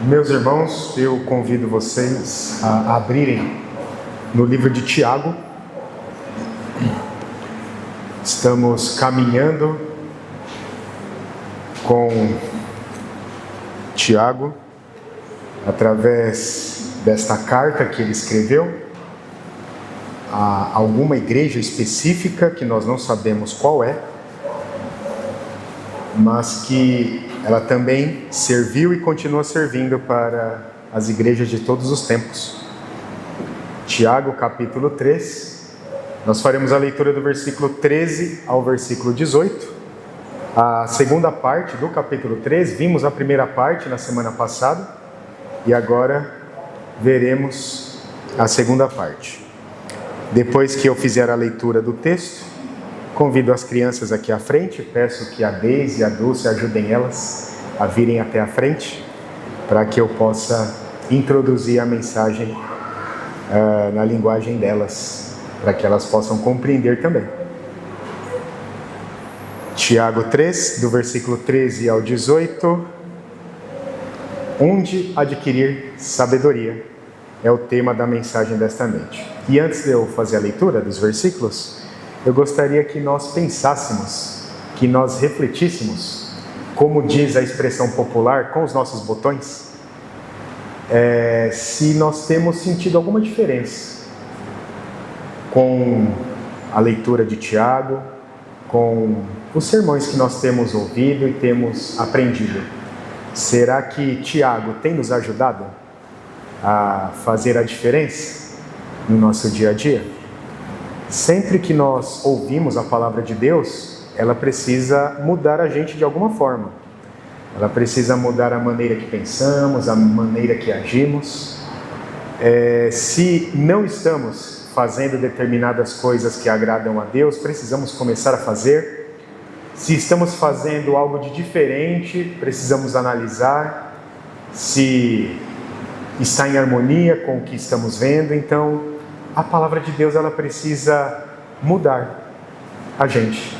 Meus irmãos, eu convido vocês a abrirem no livro de Tiago. Estamos caminhando com Tiago através desta carta que ele escreveu a alguma igreja específica que nós não sabemos qual é, mas que ela também serviu e continua servindo para as igrejas de todos os tempos. Tiago, capítulo 3, nós faremos a leitura do versículo 13 ao versículo 18. A segunda parte do capítulo 3, vimos a primeira parte na semana passada, e agora veremos a segunda parte. Depois que eu fizer a leitura do texto, convido as crianças aqui à frente, peço que a Deise e a Dulce ajudem elas a virem até a frente, para que eu possa introduzir a mensagem na linguagem delas, para que elas possam compreender também. Tiago 3, do versículo 13 ao 18. Onde adquirir sabedoria é o tema da mensagem desta noite. E antes de eu fazer a leitura dos versículos, eu gostaria que nós pensássemos, que nós refletíssemos, como diz a expressão popular, com os nossos botões, se nós temos sentido alguma diferença com a leitura de Tiago, com os sermões que nós temos ouvido e temos aprendido. Será que Tiago tem nos ajudado a fazer a diferença no nosso dia a dia? Sempre que nós ouvimos a palavra de Deus, ela precisa mudar a gente de alguma forma. Ela precisa mudar a maneira que pensamos, a maneira que agimos. Se não estamos fazendo determinadas coisas que agradam a Deus, precisamos começar a fazer. Se estamos fazendo algo de diferente, precisamos analisar se está em harmonia com o que estamos vendo. Então, a palavra de Deus, ela precisa mudar a gente.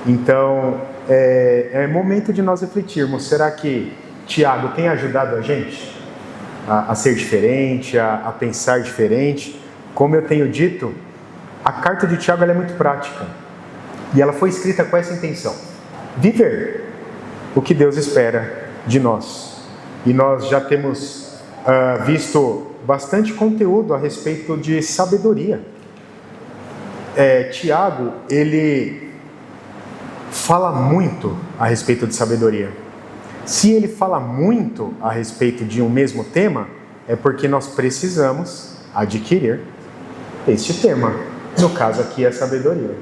Então, é momento de nós refletirmos. Será que Tiago tem ajudado a gente a ser diferente, a pensar diferente? Como eu tenho dito, a carta de Tiago ela é muito prática. E ela foi escrita com essa intenção: viver o que Deus espera de nós. E nós já temos visto bastante conteúdo a respeito de sabedoria. Tiago, ele fala muito a respeito de sabedoria. Se ele fala muito a respeito de um mesmo tema, é porque nós precisamos adquirir este tema. No caso aqui é sabedoria.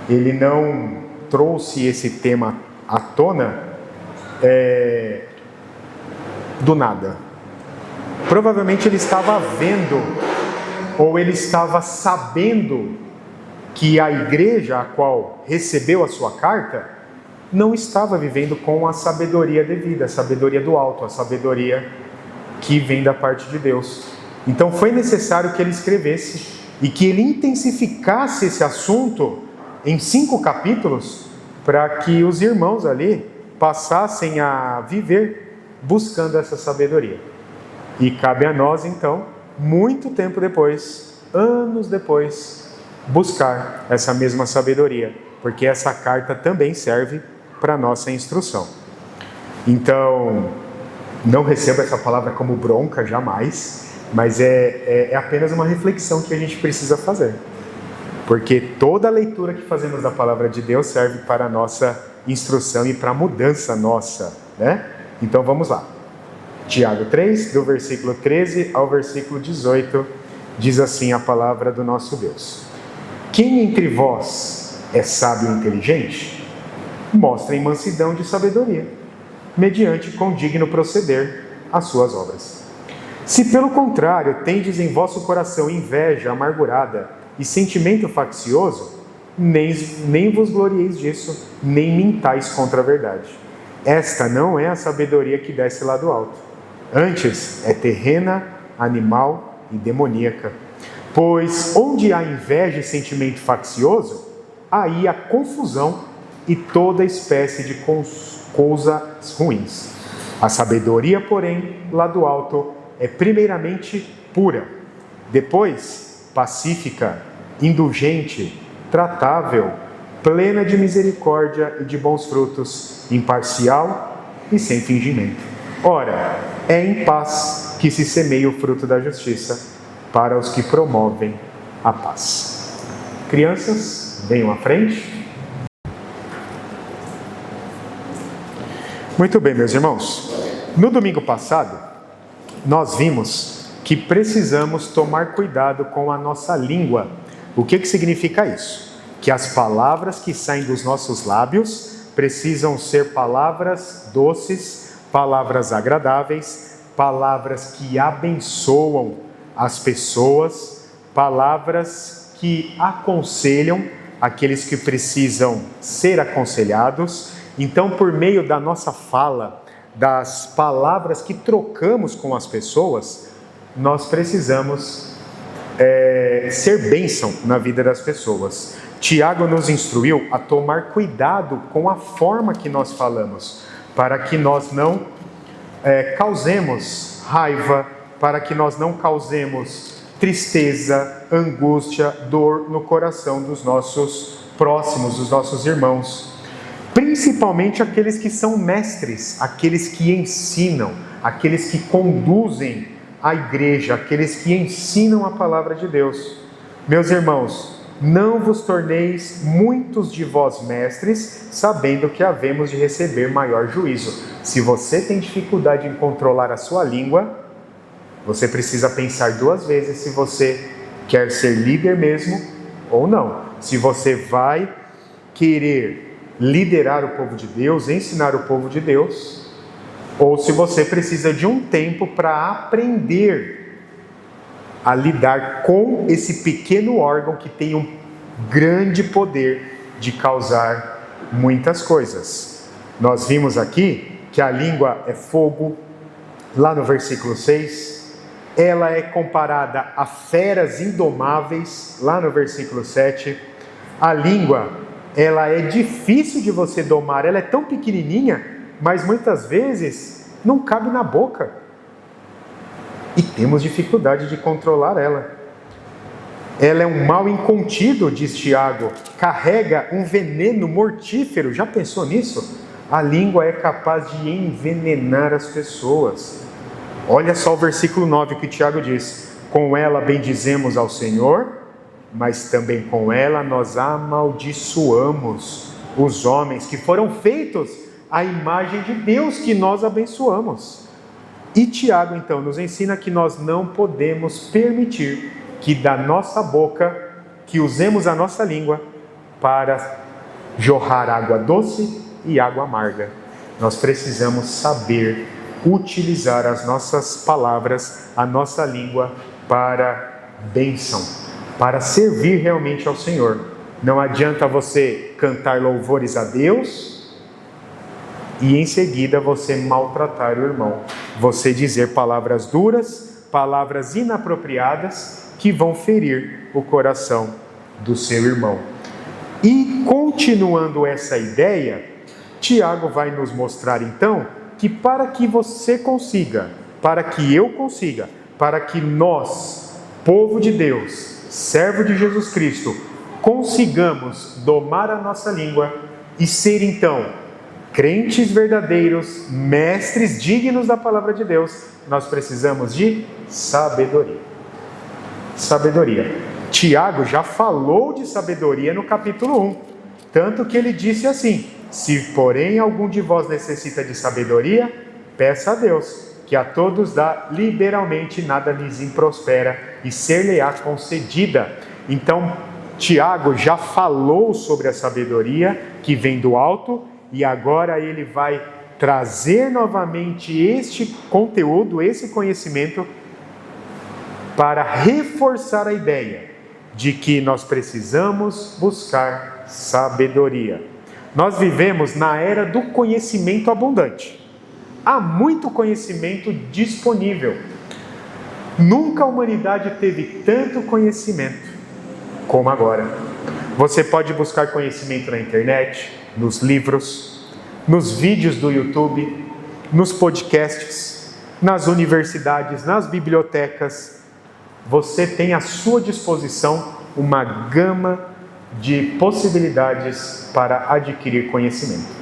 Ele não trouxe esse tema à tona do nada. Provavelmente ele estava vendo, ou ele estava sabendo, que a igreja a qual recebeu a sua carta não estava vivendo com a sabedoria devida, a sabedoria do alto, a sabedoria que vem da parte de Deus. Então foi necessário que ele escrevesse e que ele intensificasse esse assunto em 5 capítulos, para que os irmãos ali passassem a viver buscando essa sabedoria. E cabe a nós, então, muito tempo depois, anos depois, buscar essa mesma sabedoria, porque essa carta também serve para a nossa instrução. Então, não receba essa palavra como bronca, jamais, mas é apenas uma reflexão que a gente precisa fazer. Porque toda a leitura que fazemos da palavra de Deus serve para a nossa instrução e para a mudança nossa, né? Então vamos lá. Tiago 3, do versículo 13 ao versículo 18, diz assim a palavra do nosso Deus: quem entre vós é sábio e inteligente, mostrem mansidão de sabedoria, mediante condigno proceder às suas obras. Se pelo contrário tendes em vosso coração inveja amargurada e sentimento faccioso, nem vos glorieis disso, nem mintais contra a verdade. Esta não é a sabedoria que desce lá do alto. Antes é terrena, animal e demoníaca. Pois onde há inveja e sentimento faccioso, aí há confusão e toda espécie de coisas ruins. A sabedoria, porém, lá do alto, é primeiramente pura, depois pacífica, indulgente, tratável, plena de misericórdia e de bons frutos, imparcial e sem fingimento. Ora, é em paz que se semeia o fruto da justiça para os que promovem a paz. Crianças, venham à frente. Muito bem, meus irmãos. No domingo passado, nós vimos que precisamos tomar cuidado com a nossa língua. O que significa isso? Que as palavras que saem dos nossos lábios precisam ser palavras doces, palavras agradáveis, palavras que abençoam as pessoas, palavras que aconselham aqueles que precisam ser aconselhados. Então, por meio da nossa fala, das palavras que trocamos com as pessoas, nós precisamos ser bênção na vida das pessoas. Tiago nos instruiu a tomar cuidado com a forma que nós falamos, para que nós não causemos raiva, para que nós não causemos tristeza, angústia, dor no coração dos nossos próximos, dos nossos irmãos. Principalmente aqueles que são mestres, aqueles que ensinam, aqueles que conduzem a igreja, aqueles que ensinam a palavra de Deus. Meus irmãos, não vos torneis muitos de vós mestres, sabendo que havemos de receber maior juízo. Se você tem dificuldade em controlar a sua língua, você precisa pensar 2 vezes se você quer ser líder mesmo ou não. Se você vai querer liderar o povo de Deus, ensinar o povo de Deus, ou se você precisa de um tempo para aprender a lidar com esse pequeno órgão que tem um grande poder de causar muitas coisas. Nós vimos aqui que a língua é fogo, lá no versículo 6, ela é comparada a feras indomáveis, lá no versículo 7, a língua ela é difícil de você domar, ela é tão pequenininha, mas muitas vezes não cabe na boca. E temos dificuldade de controlar ela. Ela é um mal incontido, diz Tiago, carrega um veneno mortífero. Já pensou nisso? A língua é capaz de envenenar as pessoas. Olha só o versículo 9 que Tiago diz: com ela bendizemos ao Senhor, mas também com ela nós amaldiçoamos os homens que foram feitos à imagem de Deus, que nós abençoamos. E Tiago então nos ensina que nós não podemos permitir que da nossa boca, que usemos a nossa língua para jorrar água doce e água amarga. Nós precisamos saber utilizar as nossas palavras, a nossa língua para bênção, para servir realmente ao Senhor. Não adianta você cantar louvores a Deus e em seguida você maltratar o irmão, você dizer palavras duras, palavras inapropriadas que vão ferir o coração do seu irmão. E continuando essa ideia, Tiago vai nos mostrar então que para que você consiga, para que eu consiga, para que nós, povo de Deus, servo de Jesus Cristo, consigamos domar a nossa língua e ser então crentes verdadeiros, mestres dignos da palavra de Deus, nós precisamos de sabedoria. Sabedoria. Tiago já falou de sabedoria no capítulo 1, tanto que ele disse assim: se porém algum de vós necessita de sabedoria, peça a Deus, que a todos dá liberalmente, nada lhes improspera, e ser-lhe-á concedida. Então, Tiago já falou sobre a sabedoria que vem do alto, e agora ele vai trazer novamente este conteúdo, esse conhecimento, para reforçar a ideia de que nós precisamos buscar sabedoria. Nós vivemos na era do conhecimento abundante. Há muito conhecimento disponível. Nunca a humanidade teve tanto conhecimento como agora. Você pode buscar conhecimento na internet, nos livros, nos vídeos do YouTube. nos podcasts, nas universidades, nas bibliotecas. Você tem à sua disposição uma gama de possibilidades para adquirir conhecimento.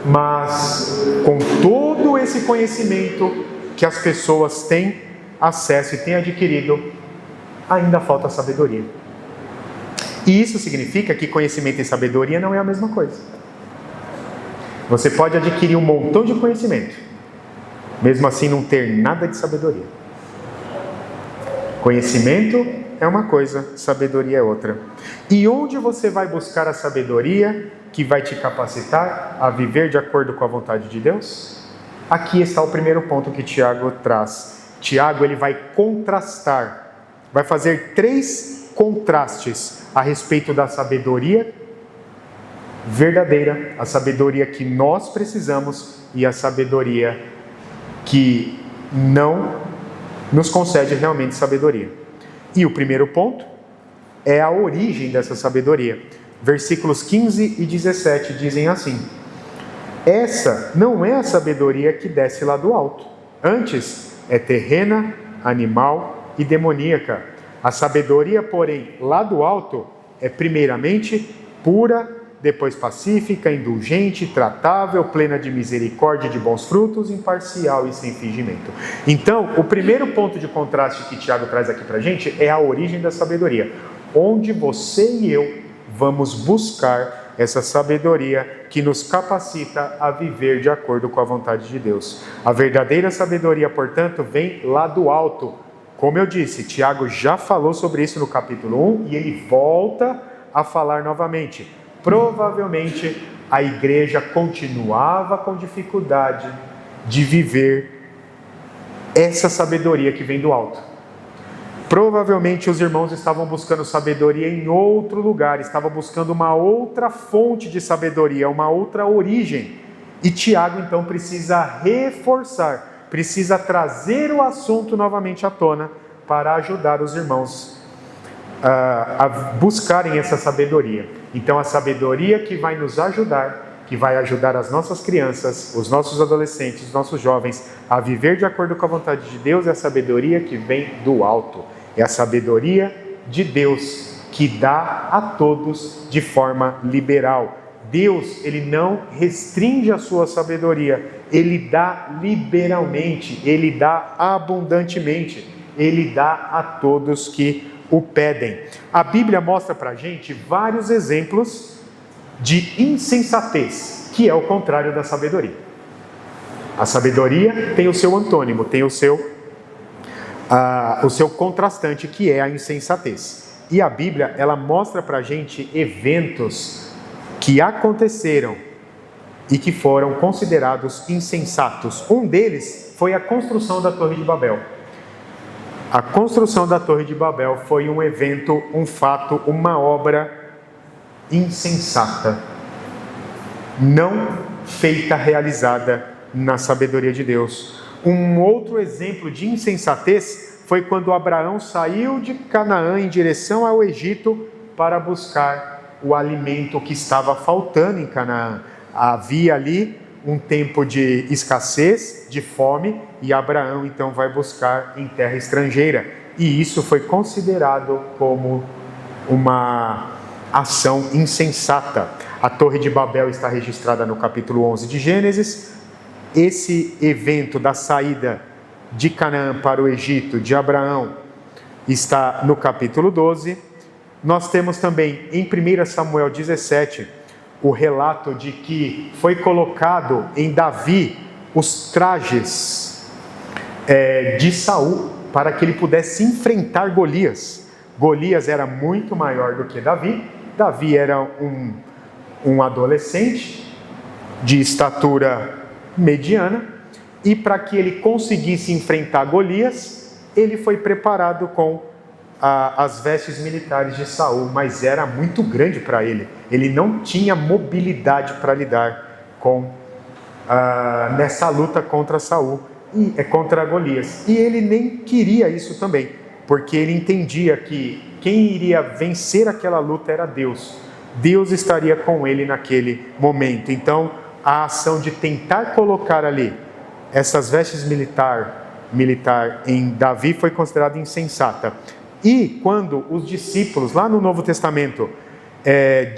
Mas com todo esse conhecimento que as pessoas têm acesso e têm adquirido, ainda falta sabedoria. E isso significa que conhecimento e sabedoria não é a mesma coisa. Você pode adquirir um montão de conhecimento, mesmo assim não ter nada de sabedoria. Conhecimento é uma coisa, sabedoria é outra. E onde você vai buscar a sabedoria que vai te capacitar a viver de acordo com a vontade de Deus? Aqui está o primeiro ponto que Tiago traz. Tiago, ele vai contrastar, vai fazer 3 contrastes a respeito da sabedoria verdadeira, a sabedoria que nós precisamos e a sabedoria que não nos concede realmente sabedoria. E o primeiro ponto é a origem dessa sabedoria. Versículos 15 e 17 dizem assim: essa não é a sabedoria que desce lá do alto, antes é terrena, animal e demoníaca. A sabedoria, porém, lá do alto é primeiramente pura, depois pacífica, indulgente, tratável, plena de misericórdia e de bons frutos, imparcial e sem fingimento. Então, o primeiro ponto de contraste que Tiago traz aqui para a gente é a origem da sabedoria. Onde você e eu vamos buscar essa sabedoria que nos capacita a viver de acordo com a vontade de Deus. A verdadeira sabedoria, portanto, vem lá do alto. Como eu disse, Tiago já falou sobre isso no capítulo 1 e ele volta a falar novamente. Provavelmente a igreja continuava com dificuldade de viver essa sabedoria que vem do alto. Provavelmente os irmãos estavam buscando sabedoria em outro lugar, estavam buscando uma outra fonte de sabedoria, uma outra origem. E Tiago então precisa reforçar, precisa trazer o assunto novamente à tona para ajudar os irmãos a buscarem essa sabedoria. Então a sabedoria que vai nos ajudar, que vai ajudar as nossas crianças, os nossos adolescentes, os nossos jovens a viver de acordo com a vontade de Deus, é a sabedoria que vem do alto. É a sabedoria de Deus que dá a todos de forma liberal. Deus, ele não restringe a sua sabedoria, ele dá liberalmente, ele dá abundantemente, ele dá a todos que o pedem. A Bíblia mostra para a gente vários exemplos de insensatez, que é o contrário da sabedoria. A sabedoria tem o seu antônimo, tem o seu contrastante, que é a insensatez. E a Bíblia, ela mostra para a gente eventos que aconteceram e que foram considerados insensatos. Um deles foi a construção da Torre de Babel. A construção da Torre de Babel foi um evento, um fato, uma obra insensata, não feita, realizada na sabedoria de Deus. Um outro exemplo de insensatez foi quando Abraão saiu de Canaã em direção ao Egito para buscar o alimento que estava faltando em Canaã. Havia ali um tempo de escassez, de fome, e Abraão então vai buscar em terra estrangeira. E isso foi considerado como uma ação insensata. A Torre de Babel está registrada no capítulo 11 de Gênesis. Esse evento da saída de Canaã para o Egito, de Abraão, está no capítulo 12. Nós temos também em 1 Samuel 17, o relato de que foi colocado em Davi os trajes de Saul para que ele pudesse enfrentar Golias. Golias era muito maior do que Davi. Davi era um adolescente de estatura mediana, e para que ele conseguisse enfrentar Golias, ele foi preparado com as vestes militares de Saul, mas era muito grande para ele. Ele não tinha mobilidade para lidar com nessa luta contra Saul e contra Golias. E ele nem queria isso também, porque ele entendia que quem iria vencer aquela luta era Deus. Deus estaria com ele naquele momento. Então, a ação de tentar colocar ali essas vestes militar em Davi foi considerada insensata. E quando os discípulos, lá no Novo Testamento,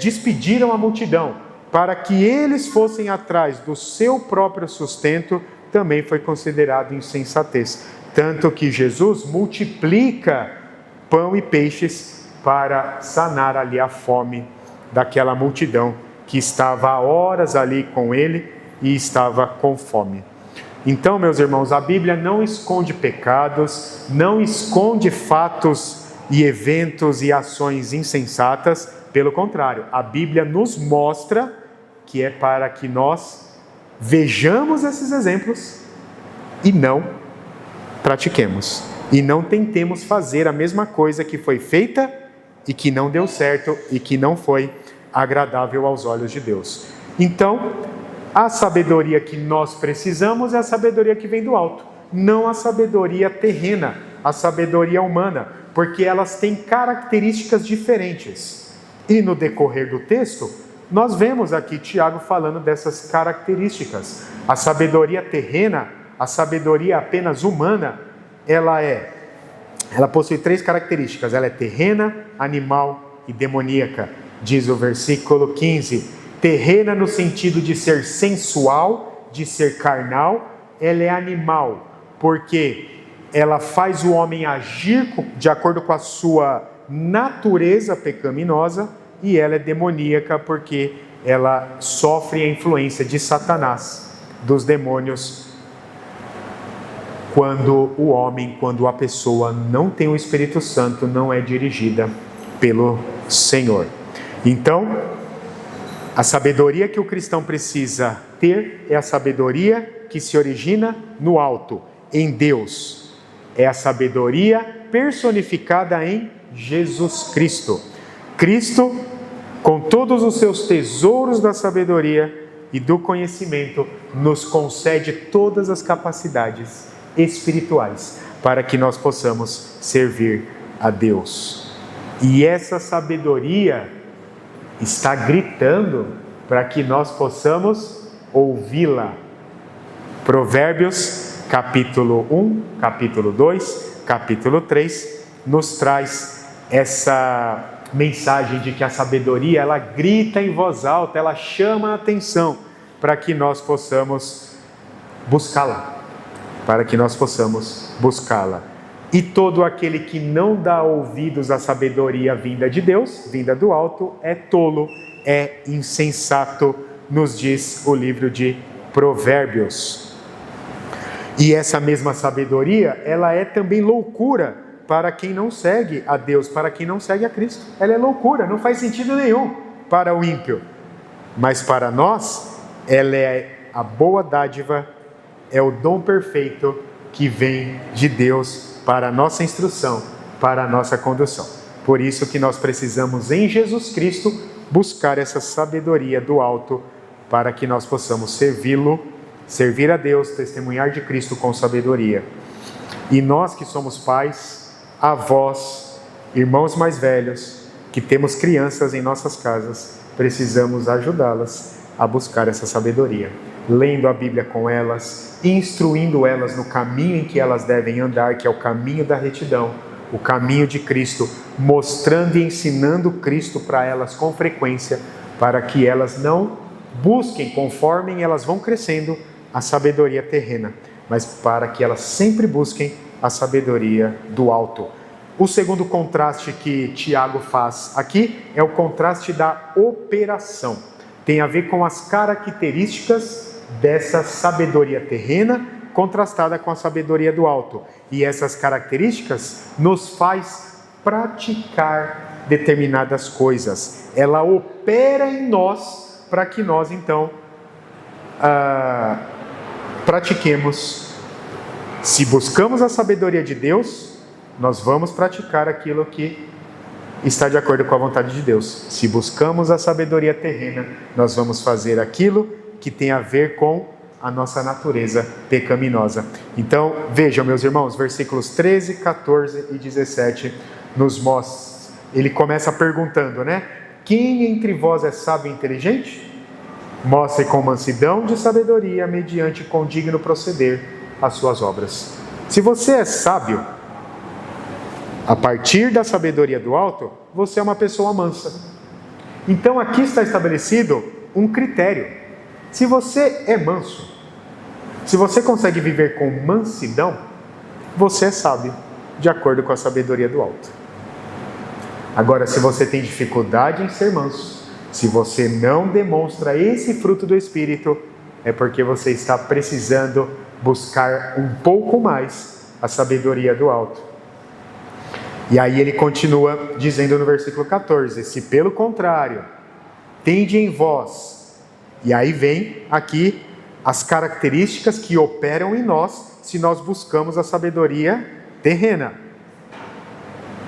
despediram a multidão para que eles fossem atrás do seu próprio sustento, também foi considerado insensatez. Tanto que Jesus multiplica pão e peixes para sanar ali a fome daquela multidão que estava há horas ali com ele e estava com fome. Então, meus irmãos, a Bíblia não esconde pecados, não esconde fatos e eventos e ações insensatas. Pelo contrário, a Bíblia nos mostra que é para que nós vejamos esses exemplos e não pratiquemos. E não tentemos fazer a mesma coisa que foi feita e que não deu certo e que não foi agradável aos olhos de Deus. Então, a sabedoria que nós precisamos é a sabedoria que vem do alto, não a sabedoria terrena, a sabedoria humana, porque elas têm características diferentes. E no decorrer do texto, nós vemos aqui Tiago falando dessas características. A sabedoria terrena, a sabedoria apenas humana, ela possui 3 características. Ela é terrena, animal e demoníaca. Diz o versículo 15. Terrena no sentido de ser sensual, de ser carnal. Ela é animal, porque ela faz o homem agir de acordo com a sua natureza pecaminosa. E ela é demoníaca, porque ela sofre a influência de Satanás, dos demônios, quando a pessoa não tem o Espírito Santo, não é dirigida pelo Senhor. Então, a sabedoria que o cristão precisa ter é a sabedoria que se origina no alto, em Deus. É a sabedoria personificada em Jesus Cristo. Cristo, com todos os seus tesouros da sabedoria e do conhecimento, nos concede todas as capacidades espirituais para que nós possamos servir a Deus. E essa sabedoria está gritando para que nós possamos ouvi-la. Provérbios, capítulo 1, capítulo 2, capítulo 3, nos traz essa mensagem de que a sabedoria, ela grita em voz alta, ela chama a atenção para que nós possamos buscá-la. E todo aquele que não dá ouvidos à sabedoria vinda de Deus, vinda do alto, é tolo, é insensato, nos diz o livro de Provérbios. E essa mesma sabedoria, ela é também loucura para quem não segue a Deus, para quem não segue a Cristo. Ela é loucura, não faz sentido nenhum para o ímpio. Mas para nós, ela é a boa dádiva, é o dom perfeito que vem de Deus para a nossa instrução, para a nossa condução. Por isso que nós precisamos, em Jesus Cristo, buscar essa sabedoria do alto, para que nós possamos servi-lo, servir a Deus, testemunhar de Cristo com sabedoria. E nós que somos pais, avós, irmãos mais velhos, que temos crianças em nossas casas, precisamos ajudá-las a buscar essa sabedoria, lendo a Bíblia com elas, instruindo elas no caminho em que elas devem andar, que é o caminho da retidão, o caminho de Cristo, mostrando e ensinando Cristo para elas com frequência, para que elas não busquem, conforme elas vão crescendo, a sabedoria terrena, mas para que elas sempre busquem a sabedoria do alto. O segundo contraste que Tiago faz aqui é o contraste da operação. Tem a ver com as características dessa sabedoria terrena contrastada com a sabedoria do alto. E essas características nos faz praticar determinadas coisas. Ela opera em nós para que nós então pratiquemos. Se buscamos a sabedoria de Deus, nós vamos praticar aquilo que está de acordo com a vontade de Deus. Se buscamos a sabedoria terrena, nós vamos fazer aquilo que tem a ver com a nossa natureza pecaminosa. Então, vejam, meus irmãos, versículos 13, 14 e 17 nos mostra. Ele começa perguntando, né? Quem entre vós é sábio e inteligente? Mostre com mansidão de sabedoria, mediante condigno proceder, as suas obras. Se você é sábio, a partir da sabedoria do alto, você é uma pessoa mansa. Então aqui está estabelecido um critério. Se você é manso, se você consegue viver com mansidão, você é sábio, de acordo com a sabedoria do alto. Agora, se você tem dificuldade em ser manso, se você não demonstra esse fruto do Espírito, é porque você está precisando buscar um pouco mais a sabedoria do alto. E aí ele continua dizendo no versículo 14: se pelo contrário, tende em vós, e aí vem aqui as características que operam em nós, se nós buscamos a sabedoria terrena.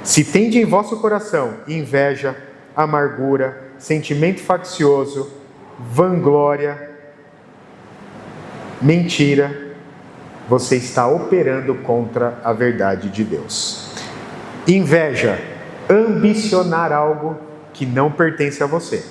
Se tende em vosso coração inveja, amargura, sentimento faccioso, vanglória, mentira, você está operando contra a verdade de Deus. Inveja, ambicionar algo que não pertence a você.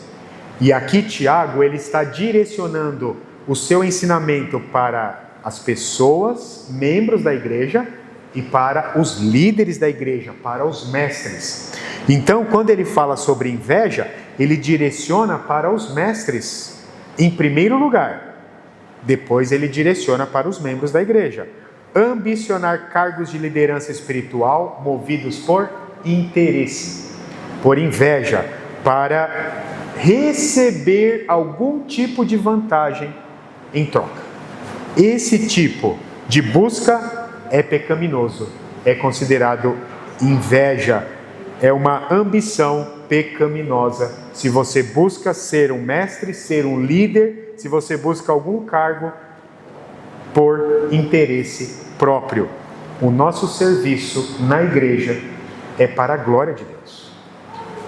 E aqui Tiago, ele está direcionando o seu ensinamento para as pessoas, membros da igreja, e para os líderes da igreja, para os mestres. Então, quando ele fala sobre inveja, ele direciona para os mestres em primeiro lugar. Depois ele direciona para os membros da igreja. Ambicionar cargos de liderança espiritual movidos por interesse, por inveja, para receber algum tipo de vantagem em troca. Esse tipo de busca é pecaminoso, é considerado inveja, é uma ambição pecaminosa. Se você busca ser um mestre, ser um líder, se você busca algum cargo por interesse próprio. O nosso serviço na igreja é para a glória de Deus.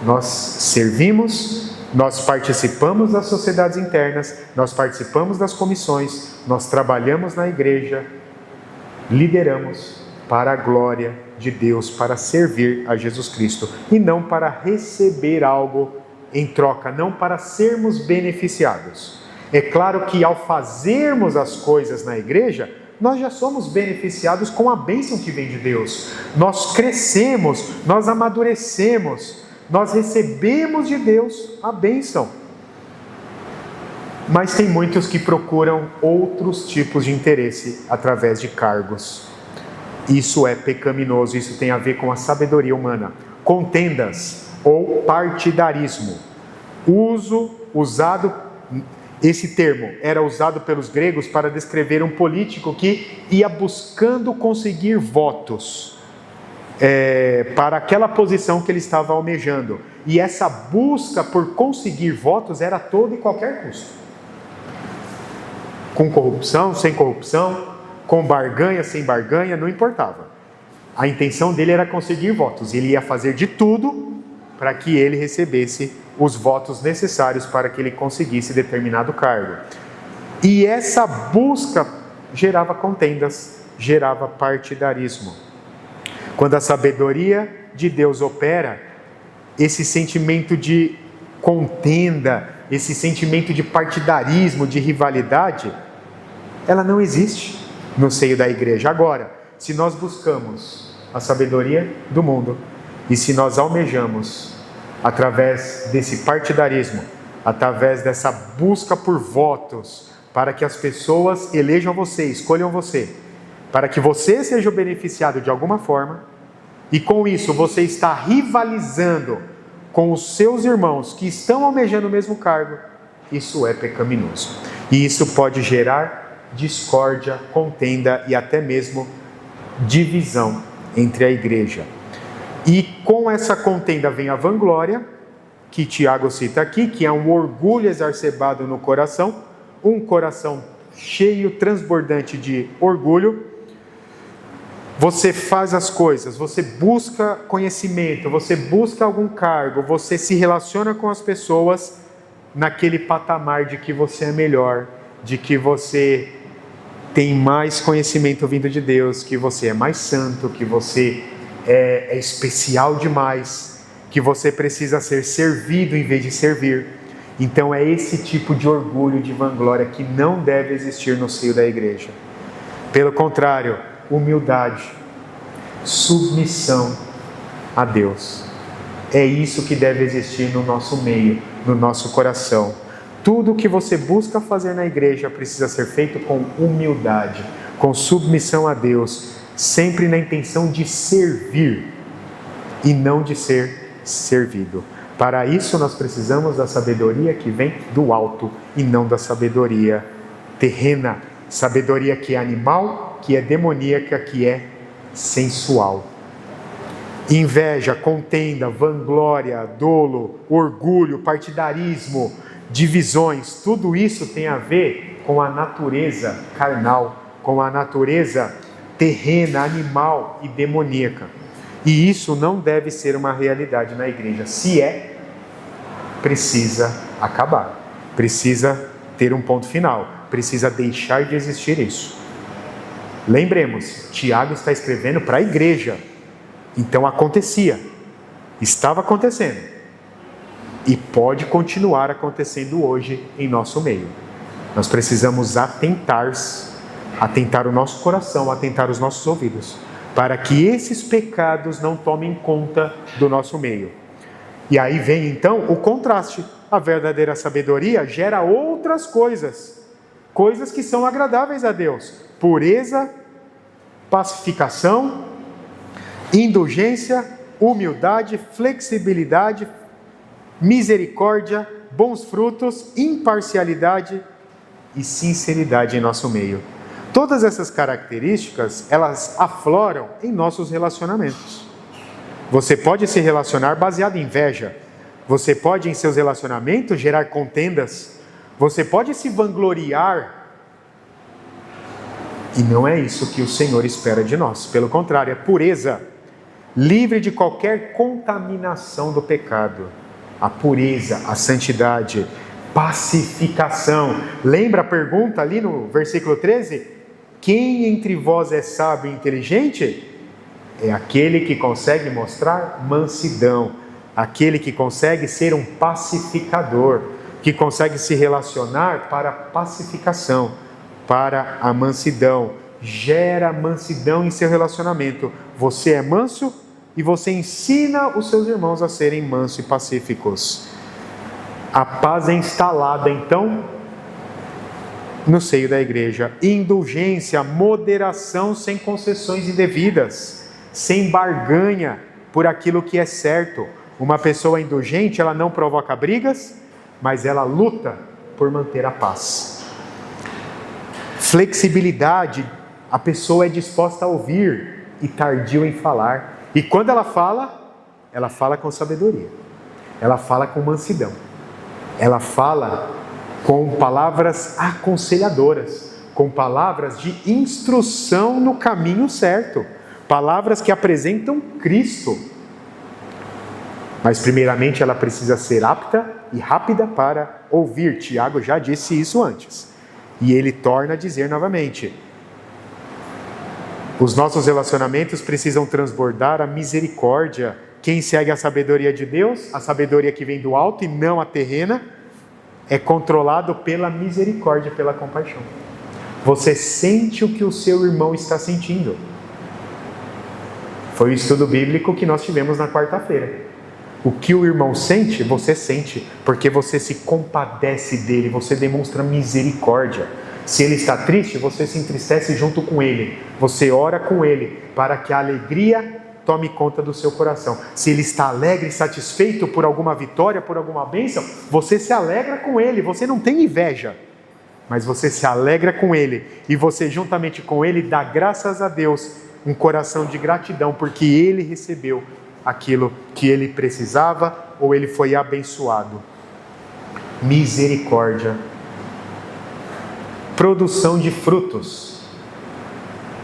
Nós servimos, nós participamos das sociedades internas, nós participamos das comissões, nós trabalhamos na igreja, lideramos para a glória de Deus, para servir a Jesus Cristo, e não para receber algo em troca, não para sermos beneficiados. É claro que ao fazermos as coisas na igreja, nós já somos beneficiados com a bênção que vem de Deus. Nós crescemos, nós amadurecemos, nós recebemos de Deus a bênção. Mas tem muitos que procuram outros tipos de interesse através de cargos. Isso é pecaminoso, isso tem a ver com a sabedoria humana. Contendas ou partidarismo. Esse termo era usado pelos gregos para descrever um político que ia buscando conseguir votos para aquela posição que ele estava almejando. E essa busca por conseguir votos era a todo e qualquer custo. Com corrupção, sem corrupção, com barganha, sem barganha, não importava. A intenção dele era conseguir votos. Ele ia fazer de tudo para que ele recebesse os votos necessários para que ele conseguisse determinado cargo. E essa busca gerava contendas, gerava partidarismo. Quando a sabedoria de Deus opera, esse sentimento de contenda, esse sentimento de partidarismo, de rivalidade, ela não existe no seio da igreja. Agora, se nós buscamos a sabedoria do mundo e se nós almejamos através desse partidarismo, através dessa busca por votos, para que as pessoas elejam você, escolham você, para que você seja o beneficiado de alguma forma, e com isso você está rivalizando com os seus irmãos que estão almejando o mesmo cargo, isso é pecaminoso. E isso pode gerar discórdia, contenda e até mesmo divisão entre a igreja. E com essa contenda vem a vanglória, que Tiago cita aqui, que é um orgulho exacerbado no coração, um coração cheio, transbordante de orgulho. Você faz as coisas, você busca conhecimento, você busca algum cargo, você se relaciona com as pessoas naquele patamar de que você é melhor, de que você tem mais conhecimento vindo de Deus, que você é mais santo, que você é especial demais, que você precisa ser servido em vez de servir. Então é esse tipo de orgulho, de vanglória que não deve existir no seio da igreja. Pelo contrário, humildade, submissão a Deus. É isso que deve existir no nosso meio, no nosso coração. Tudo que você busca fazer na igreja precisa ser feito com humildade, com submissão a Deus, sempre na intenção de servir e não de ser servido. Para isso nós precisamos da sabedoria que vem do alto e não da sabedoria terrena, sabedoria que é animal, que é demoníaca, que é sensual. Inveja, contenda, vanglória, dolo, orgulho, partidarismo, divisões, tudo isso tem a ver com a natureza carnal, com a natureza terrena, animal e demoníaca. E isso não deve ser uma realidade na igreja. Se é, precisa acabar, precisa ter um ponto final, precisa deixar de existir isso. Lembremos, Tiago está escrevendo para a igreja, então acontecia, estava acontecendo e pode continuar acontecendo hoje em nosso meio. Nós precisamos atentar o nosso coração, atentar os nossos ouvidos, para que esses pecados não tomem conta do nosso meio. E aí vem então o contraste. A verdadeira sabedoria gera outras coisas, coisas que são agradáveis a Deus: pureza, pacificação, indulgência, humildade, flexibilidade, misericórdia, bons frutos, imparcialidade e sinceridade em nosso meio. Todas essas características, elas afloram em nossos relacionamentos. Você pode se relacionar baseado em inveja. Você pode, em seus relacionamentos, gerar contendas. Você pode se vangloriar. E não é isso que o Senhor espera de nós. Pelo contrário, é pureza, livre de qualquer contaminação do pecado. A pureza, a santidade, pacificação. Lembra a pergunta ali no versículo 13? Quem entre vós é sábio e inteligente? É aquele que consegue mostrar mansidão, aquele que consegue ser um pacificador, que consegue se relacionar para a pacificação, para a mansidão. Gera mansidão em seu relacionamento. Você é manso e você ensina os seus irmãos a serem mansos e pacíficos. A paz é instalada, então, no seio da igreja. Indulgência, moderação sem concessões indevidas, sem barganha por aquilo que é certo. Uma pessoa indulgente, ela não provoca brigas, mas ela luta por manter a paz. Flexibilidade, a pessoa é disposta a ouvir e tardio em falar. E quando ela fala com sabedoria, ela fala com mansidão, ela fala com palavras aconselhadoras, com palavras de instrução no caminho certo, palavras que apresentam Cristo. Mas primeiramente ela precisa ser apta e rápida para ouvir. Tiago já disse isso antes. E ele torna a dizer novamente: os nossos relacionamentos precisam transbordar a misericórdia. Quem segue a sabedoria de Deus, a sabedoria que vem do alto e não a terrena, é controlado pela misericórdia, pela compaixão. Você sente o que o seu irmão está sentindo. Foi o estudo bíblico que nós tivemos na quarta-feira. O que o irmão sente, você sente, porque você se compadece dele, você demonstra misericórdia. Se ele está triste, você se entristece junto com ele, você ora com ele, para que a alegria tome conta do seu coração. Se ele está alegre, satisfeito por alguma vitória, por alguma bênção, você se alegra com ele, você não tem inveja, mas você se alegra com ele, e você juntamente com ele dá graças a Deus, um coração de gratidão, porque ele recebeu aquilo que ele precisava, ou ele foi abençoado. Misericórdia. Produção de frutos.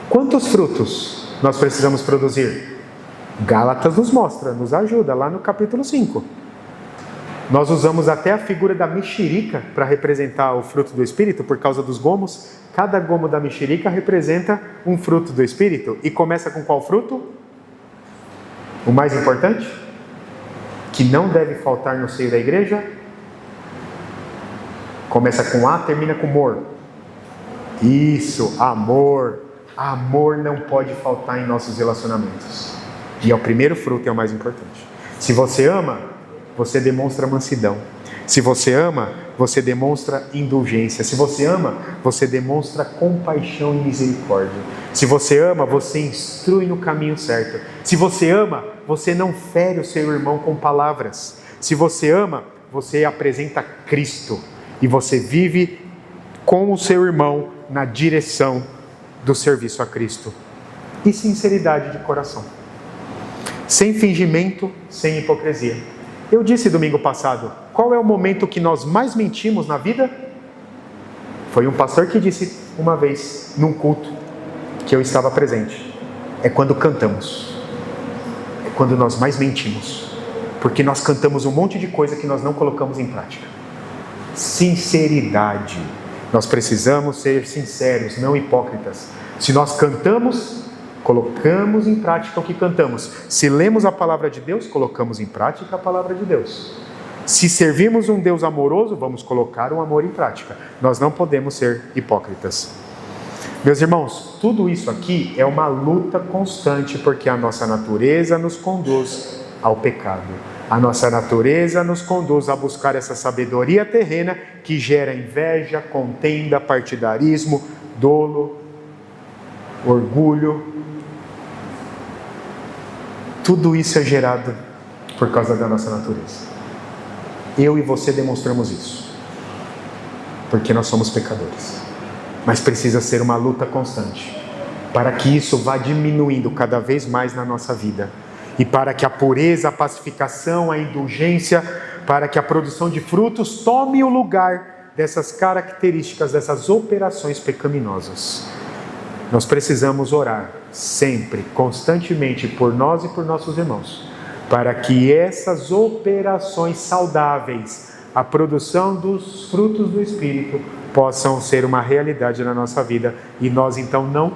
Quantos frutos nós precisamos produzir? Gálatas nos mostra, nos ajuda, lá no capítulo 5. Nós usamos até a figura da mexerica para representar o fruto do Espírito, por causa dos gomos. Cada gomo da mexerica representa um fruto do Espírito. E começa com qual fruto? O mais importante, que não deve faltar no seio da igreja, Começa com A, termina com mor. Isso, amor. Amor não pode faltar em nossos relacionamentos. E é o primeiro fruto e é o mais importante. Se você ama, você demonstra mansidão. Se você ama, você demonstra indulgência. Se você ama, você demonstra compaixão e misericórdia. Se você ama, você instrui no caminho certo. Se você ama, você não fere o seu irmão com palavras. Se você ama, você apresenta Cristo. E você vive com o seu irmão na direção do serviço a Cristo. E sinceridade de coração. Sem fingimento, sem hipocrisia. Eu disse domingo passado, qual é o momento que nós mais mentimos na vida? Foi um pastor que disse uma vez, num culto, que eu estava presente. É quando cantamos. É quando nós mais mentimos. Porque nós cantamos um monte de coisa que nós não colocamos em prática. Sinceridade. Nós precisamos ser sinceros, não hipócritas. Se nós cantamos, colocamos em prática o que cantamos. Se lemos a palavra de Deus, colocamos em prática a palavra de Deus. Se servimos um Deus amoroso, vamos colocar o amor em prática. Nós não podemos ser hipócritas. Meus irmãos, tudo isso aqui é uma luta constante, porque a nossa natureza nos conduz ao pecado. A nossa natureza nos conduz a buscar essa sabedoria terrena que gera inveja, contenda, partidarismo, dolo, orgulho. Tudo isso é gerado por causa da nossa natureza. Eu e você demonstramos isso, porque nós somos pecadores. Mas precisa ser uma luta constante, para que isso vá diminuindo cada vez mais na nossa vida. E para que a pureza, a pacificação, a indulgência, para que a produção de frutos tome o lugar dessas características, dessas operações pecaminosas. Nós precisamos orar sempre, constantemente, por nós e por nossos irmãos, para que essas operações saudáveis, a produção dos frutos do Espírito, possam ser uma realidade na nossa vida e nós então não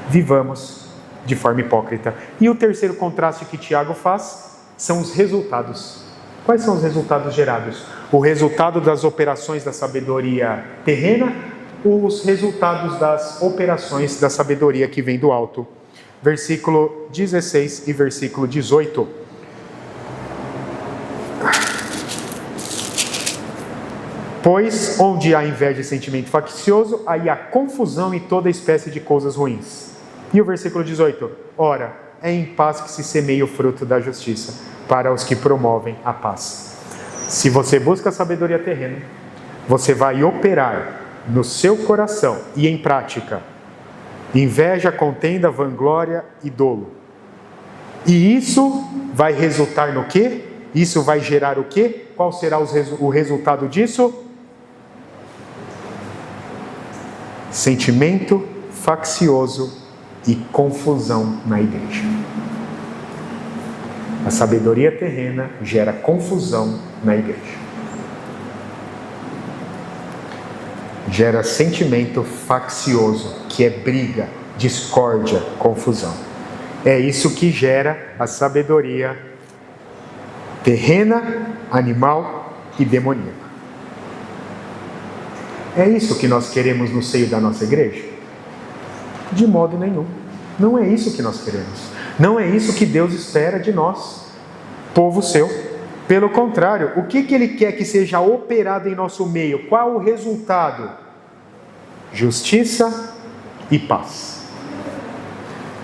vivamos de forma hipócrita. E o terceiro contraste que Tiago faz são os resultados. Quais são os resultados gerados? O resultado das operações da sabedoria terrena, os resultados das operações da sabedoria que vem do alto. Versículo 16 e versículo 18. Pois onde há inveja e sentimento faccioso, aí há confusão e toda espécie de coisas ruins. E o versículo 18. Ora, é em paz que se semeia o fruto da justiça, para os que promovem a paz. Se você busca a sabedoria terrena, você vai operar no seu coração e em prática inveja, contenda, vanglória e dolo. E isso vai resultar no quê? Isso vai gerar o quê? Qual será o resultado disso? Sentimento faccioso e confusão na igreja. A sabedoria terrena gera confusão na igreja. Gera sentimento faccioso, que é briga, discórdia, confusão. É isso que gera a sabedoria terrena, animal e demoníaca. É isso que nós queremos no seio da nossa igreja? De modo nenhum. Não é isso que nós queremos. Não é isso que Deus espera de nós, povo seu. Pelo contrário, o que Ele quer que seja operado em nosso meio? Qual o resultado? Justiça e paz.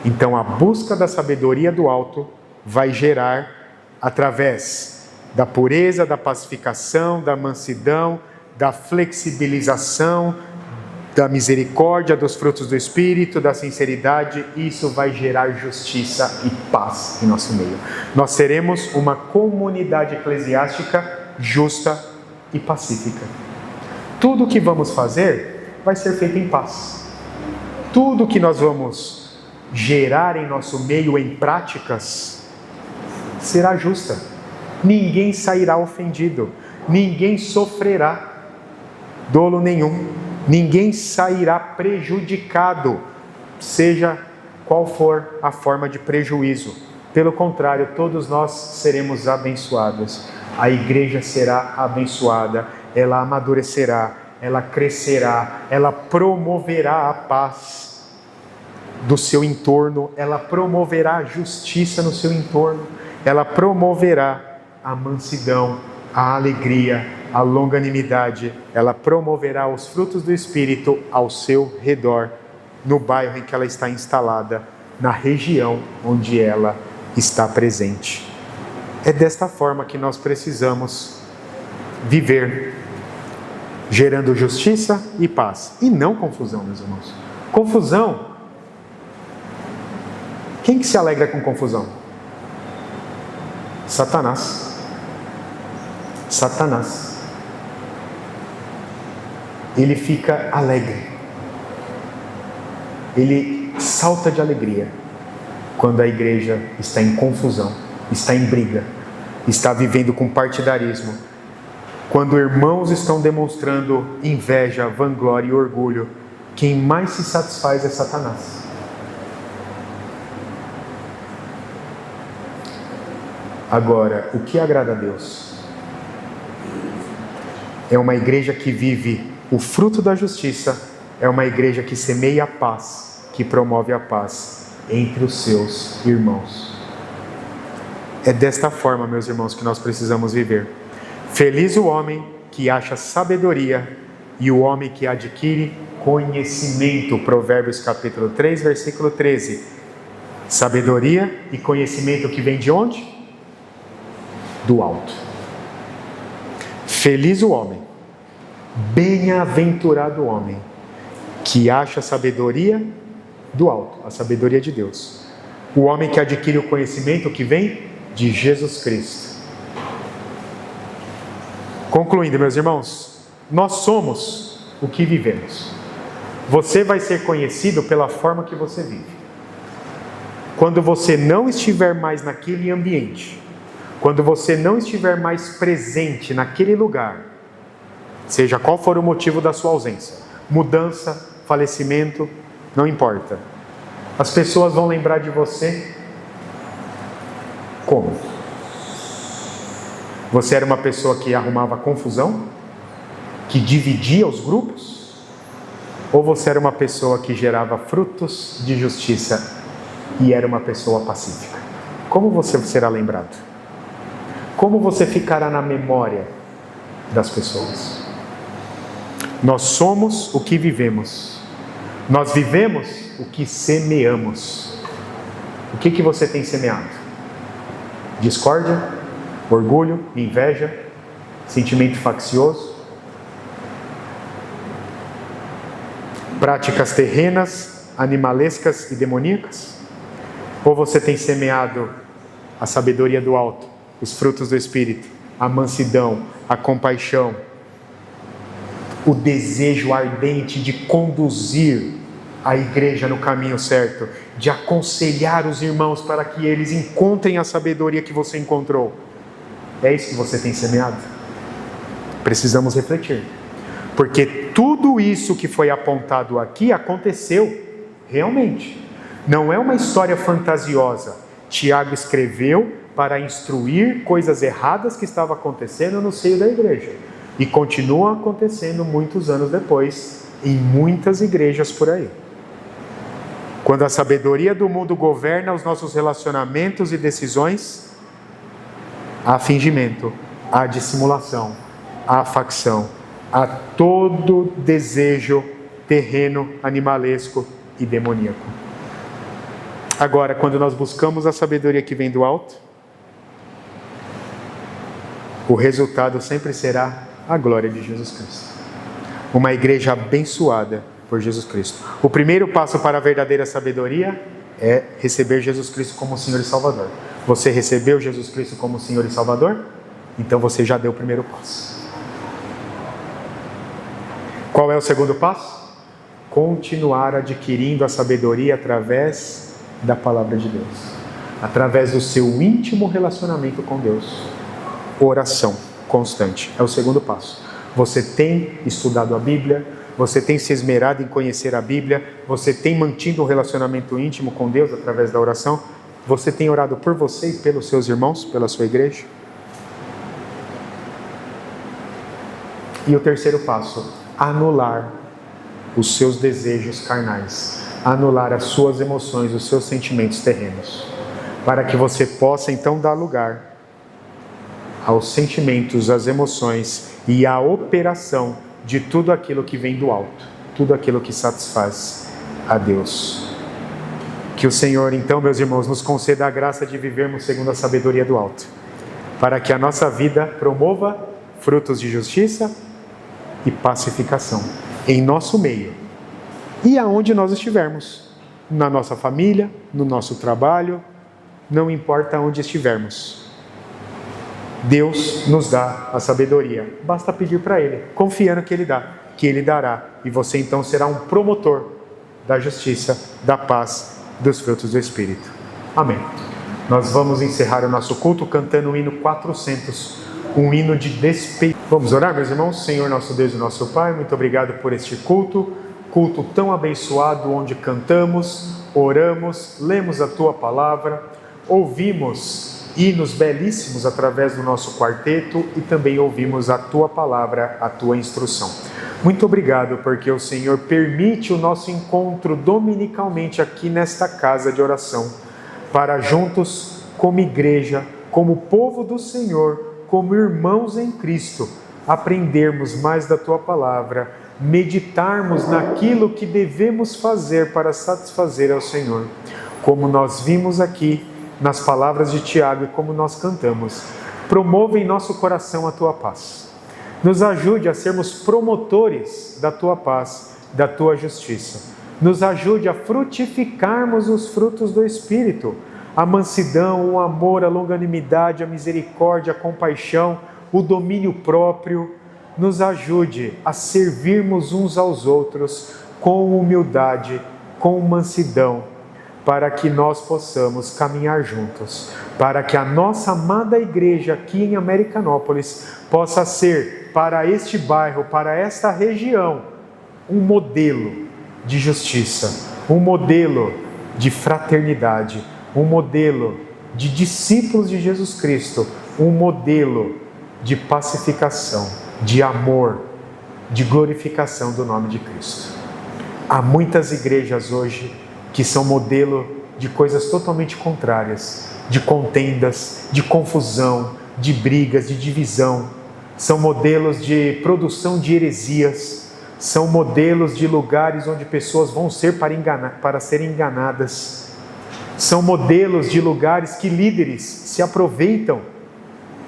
Então a busca da sabedoria do alto vai gerar, através da pureza, da pacificação, da mansidão, da flexibilização, da misericórdia, dos frutos do Espírito, da sinceridade, isso vai gerar justiça e paz em nosso meio. Nós seremos uma comunidade eclesiástica justa e pacífica. Tudo o que vamos fazer vai ser feito em paz. Tudo que nós vamos gerar em nosso meio em práticas será justa. Ninguém sairá ofendido, ninguém sofrerá dolo nenhum, ninguém sairá prejudicado, seja qual for a forma de prejuízo. Pelo contrário, todos nós seremos abençoados, a igreja será abençoada ela amadurecerá, ela crescerá, ela promoverá a paz do seu entorno, ela promoverá a justiça no seu entorno, ela promoverá a mansidão, a alegria, a longanimidade, ela promoverá os frutos do Espírito ao seu redor, no bairro em que ela está instalada, na região onde ela está presente. É desta forma que nós precisamos viver, gerando justiça e paz, e não confusão, meus irmãos. Confusão, quem que se alegra com confusão? Satanás. Satanás. Ele fica alegre. Ele salta de alegria quando a igreja está em confusão, está em briga, está vivendo com partidarismo. Quando irmãos estão demonstrando inveja, vanglória e orgulho, quem mais se satisfaz é Satanás. Agora, o que agrada a Deus? É uma igreja que vive o fruto da justiça, é uma igreja que semeia a paz, que promove a paz entre os seus irmãos. É desta forma, meus irmãos, que nós precisamos viver. Feliz o homem que acha sabedoria e o homem que adquire conhecimento. Provérbios capítulo 3, versículo 13. Sabedoria e conhecimento que vem de onde? Do alto. Feliz o homem, bem-aventurado o homem que acha sabedoria do alto, a sabedoria de Deus. O homem que adquire o conhecimento que vem de Jesus Cristo. Concluindo, meus irmãos, nós somos o que vivemos. Você vai ser conhecido pela forma que você vive. Quando você não estiver mais naquele ambiente, quando você não estiver mais presente naquele lugar, seja qual for o motivo da sua ausência, mudança, falecimento, não importa. As pessoas vão lembrar de você como? Você era uma pessoa que arrumava confusão? Que dividia os grupos? Ou você era uma pessoa que gerava frutos de justiça e era uma pessoa pacífica? Como você será lembrado? Como você ficará na memória das pessoas? Nós somos o que vivemos. Nós vivemos o que semeamos. O que você tem semeado? Discórdia, orgulho, inveja, sentimento faccioso, práticas terrenas, animalescas e demoníacas? Ou você tem semeado a sabedoria do alto, os frutos do Espírito, a mansidão, a compaixão, o desejo ardente de conduzir a igreja no caminho certo, de aconselhar os irmãos para que eles encontrem a sabedoria que você encontrou? É isso que você tem semeado? Precisamos refletir, porque tudo isso que foi apontado aqui aconteceu realmente. Não é uma história fantasiosa. Tiago escreveu para instruir coisas erradas que estavam acontecendo no seio da igreja. E continua acontecendo muitos anos depois, em muitas igrejas por aí. Quando a sabedoria do mundo governa os nossos relacionamentos e decisões, há fingimento, há dissimulação, há facção, há todo desejo terreno, animalesco e demoníaco. Agora, quando nós buscamos a sabedoria que vem do alto, o resultado sempre será a glória de Jesus Cristo. Uma igreja abençoada por Jesus Cristo. O primeiro passo para a verdadeira sabedoria é receber Jesus Cristo como Senhor e Salvador. Você recebeu Jesus Cristo como Senhor e Salvador? Então você já deu o primeiro passo. Qual é o segundo passo? Continuar adquirindo a sabedoria através da palavra de Deus, através do seu íntimo relacionamento com Deus. Oração constante é o segundo passo. Você tem estudado a Bíblia, você tem se esmerado em conhecer a Bíblia, você tem mantido um relacionamento íntimo com Deus através da oração, você tem orado por você e pelos seus irmãos, pela sua igreja? E o terceiro passo, anular os seus desejos carnais, anular as suas emoções, os seus sentimentos terrenos, para que você possa então dar lugar aos sentimentos, às emoções e à operação de tudo aquilo que vem do alto, tudo aquilo que satisfaz a Deus. Que o Senhor, então, meus irmãos, nos conceda a graça de vivermos segundo a sabedoria do alto, para que a nossa vida promova frutos de justiça e pacificação em nosso meio e aonde nós estivermos, na nossa família, no nosso trabalho, não importa onde estivermos. Deus nos dá a sabedoria, basta pedir para Ele, confiando que Ele dá, que Ele dará, e você então será um promotor da justiça, da paz, dos frutos do Espírito. Amém. Nós vamos encerrar o nosso culto cantando o hino 400, um hino de despeito. Vamos orar, meus irmãos? Senhor, nosso Deus e nosso Pai, muito obrigado por este culto tão abençoado, onde cantamos, oramos, lemos a Tua Palavra, ouvimos hinos belíssimos através do nosso quarteto e também ouvimos a Tua Palavra, a Tua instrução. Muito obrigado porque o Senhor permite o nosso encontro dominicalmente aqui nesta casa de oração, para juntos, como igreja, como povo do Senhor, como irmãos em Cristo, aprendermos mais da Tua Palavra, meditarmos naquilo que devemos fazer para satisfazer ao Senhor. Como nós vimos aqui nas palavras de Tiago e como nós cantamos, promova em nosso coração a Tua paz. Nos ajude a sermos promotores da Tua paz, da Tua justiça. Nos ajude a frutificarmos os frutos do Espírito, a mansidão, o amor, a longanimidade, a misericórdia, a compaixão, o domínio próprio. Nos ajude a servirmos uns aos outros com humildade, com mansidão, para que nós possamos caminhar juntos, para que a nossa amada igreja aqui em Americanópolis possa ser, para este bairro, para esta região, um modelo de justiça, um modelo de fraternidade, um modelo de discípulos de Jesus Cristo, um modelo de pacificação, de amor, de glorificação do nome de Cristo. Há muitas igrejas hoje que são modelo de coisas totalmente contrárias, de contendas, de confusão, de brigas, de divisão. São modelos de produção de heresias, são modelos de lugares onde pessoas vão ser para serem enganadas. São modelos de lugares que líderes se aproveitam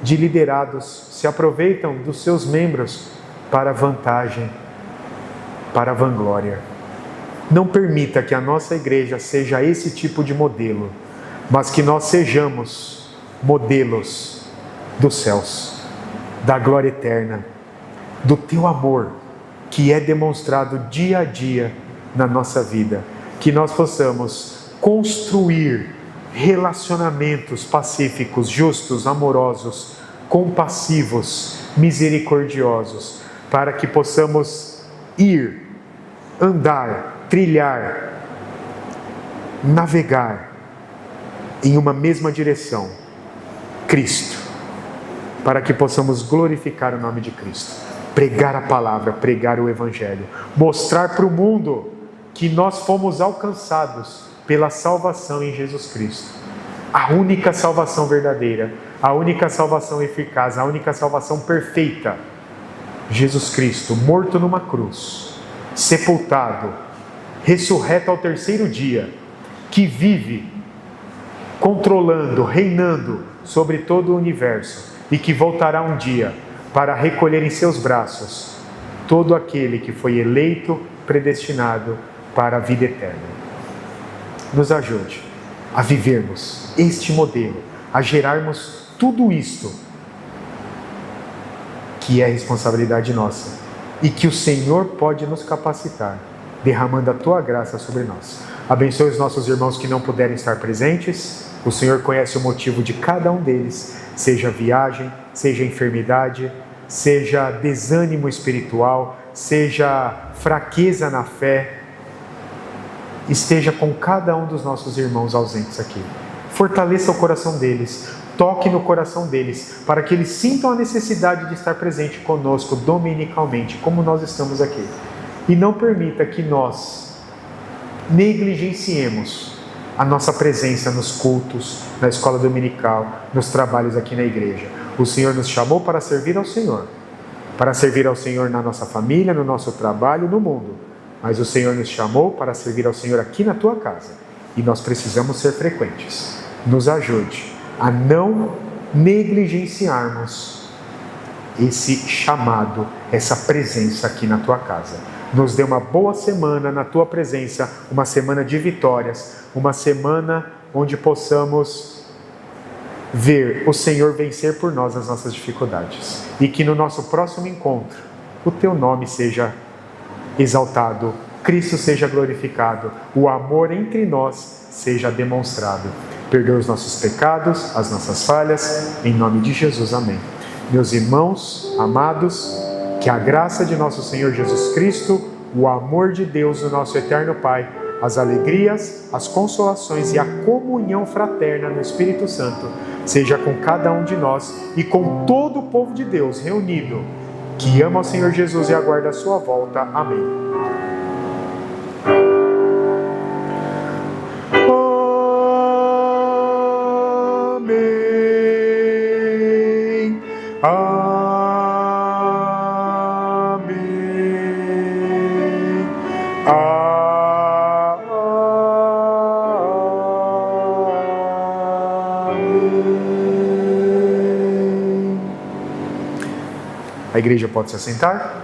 de liderados, se aproveitam dos seus membros para vantagem, para vanglória. Não permita que a nossa igreja seja esse tipo de modelo, mas que nós sejamos modelos dos céus, da glória eterna, do Teu amor, que é demonstrado dia a dia na nossa vida. Que nós possamos construir relacionamentos pacíficos, justos, amorosos, compassivos, misericordiosos, para que possamos ir, andar, trilhar, navegar em uma mesma direção, Cristo, para que possamos glorificar o nome de Cristo, pregar a palavra, pregar o Evangelho, mostrar para o mundo que nós fomos alcançados pela salvação em Jesus Cristo, a única salvação verdadeira, a única salvação eficaz, a única salvação perfeita. Jesus Cristo, morto numa cruz, sepultado, ressurreto ao terceiro dia, que vive controlando, reinando sobre todo o universo e que voltará um dia para recolher em seus braços todo aquele que foi eleito, predestinado para a vida eterna. Nos ajude a vivermos este modelo, a gerarmos tudo isto que é responsabilidade nossa e que o Senhor pode nos capacitar, derramando a Tua graça sobre nós. Abençoe os nossos irmãos que não puderem estar presentes. O Senhor conhece o motivo de cada um deles, seja viagem, seja enfermidade, seja desânimo espiritual, seja fraqueza na fé. Esteja com cada um dos nossos irmãos ausentes aqui. Fortaleça o coração deles, toque no coração deles, para que eles sintam a necessidade de estar presente conosco dominicalmente, como nós estamos aqui. E não permita que nós negligenciemos a nossa presença nos cultos, na escola dominical, nos trabalhos aqui na igreja. O Senhor nos chamou para servir ao Senhor. Para servir ao Senhor na nossa família, no nosso trabalho, no mundo. Mas o Senhor nos chamou para servir ao Senhor aqui na tua casa. E nós precisamos ser frequentes. Nos ajude a não negligenciarmos esse chamado, essa presença aqui na tua casa. Nos dê uma boa semana na tua presença, uma semana de vitórias, uma semana onde possamos ver o Senhor vencer por nós as nossas dificuldades. E que no nosso próximo encontro, o teu nome seja exaltado, Cristo seja glorificado, o amor entre nós seja demonstrado. Perdoa os nossos pecados, as nossas falhas, em nome de Jesus, amém. Meus irmãos amados, que a graça de nosso Senhor Jesus Cristo, o amor de Deus, o nosso eterno Pai, as alegrias, as consolações e a comunhão fraterna no Espírito Santo seja com cada um de nós e com todo o povo de Deus reunido, que ama o Senhor Jesus e aguarda a sua volta. Amém. A igreja pode se assentar?